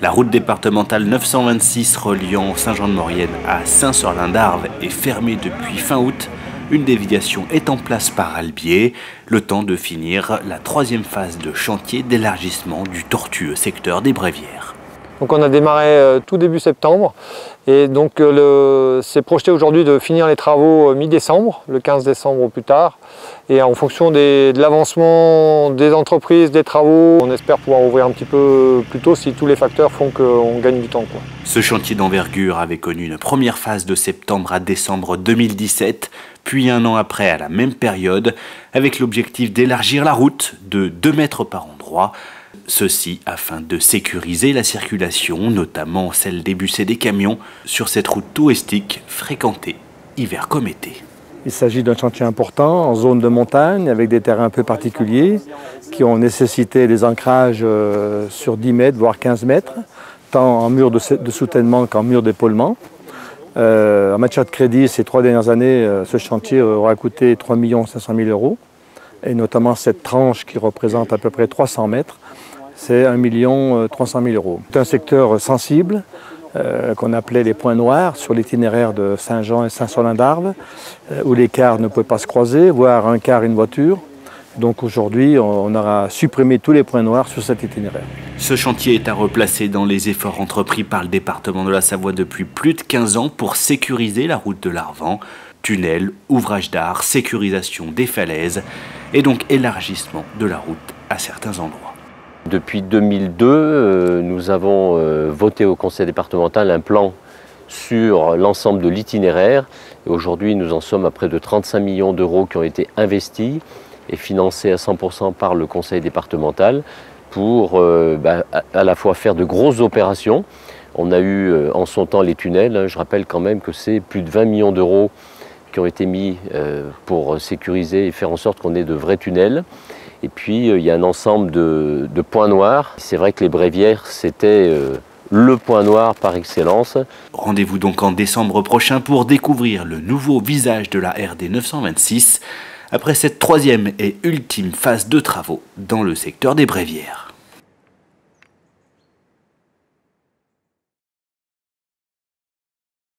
La route départementale 926 reliant Saint-Jean-de-Maurienne à Saint-Sorlin-d'Arves est fermée depuis fin août. Une déviation est en place par Albier, le temps de finir la troisième phase de chantier d'élargissement du tortueux secteur des Brévières. Donc on a démarré tout début septembre et donc c'est projeté aujourd'hui de finir les travaux mi-décembre, le 15 décembre au plus tard. Et en fonction de l'avancement des entreprises, des travaux, on espère pouvoir ouvrir un petit peu plus tôt si tous les facteurs font qu'on gagne du temps, quoi. Ce chantier d'envergure avait connu une première phase de septembre à décembre 2017, puis un an après à la même période, avec l'objectif d'élargir la route de 2 mètres par endroit. Ceci afin de sécuriser la circulation, notamment celle des bus et des camions, sur cette route touristique fréquentée hiver comme été. Il s'agit d'un chantier important en zone de montagne avec des terrains un peu particuliers qui ont nécessité des ancrages sur 10 mètres voire 15 mètres, tant en mur de soutènement qu'en mur d'épaulement. En matière de crédit, ces 3 dernières années, ce chantier aura coûté 3 500 000 €, et notamment cette tranche qui représente à peu près 300 mètres, c'est 1 300 000 €. C'est un secteur sensible qu'on appelait les points noirs sur l'itinéraire de Saint-Jean et Saint-Sorlin-d'Arves, où les cars ne pouvaient pas se croiser, voire un car, une voiture. Donc aujourd'hui, on aura supprimé tous les points noirs sur cet itinéraire. Ce chantier est à replacer dans les efforts entrepris par le département de la Savoie depuis plus de 15 ans pour sécuriser la route de l'Arvan. Tunnels, ouvrages d'art, sécurisation des falaises et donc élargissement de la route à certains endroits. Depuis 2002, nous avons voté au conseil départemental un plan sur l'ensemble de l'itinéraire. Aujourd'hui, nous en sommes à près de 35 millions d'euros qui ont été investis et financés à 100% par le conseil départemental pour à la fois faire de grosses opérations. On a eu en son temps les tunnels, je rappelle quand même que c'est plus de 20 millions d'euros qui ont été mis pour sécuriser et faire en sorte qu'on ait de vrais tunnels. Et puis il y a un ensemble de points noirs. C'est vrai que les Brévières, c'était le point noir par excellence. Rendez-vous donc en décembre prochain pour découvrir le nouveau visage de la RD 926, après cette troisième et ultime phase de travaux dans le secteur des Brévières.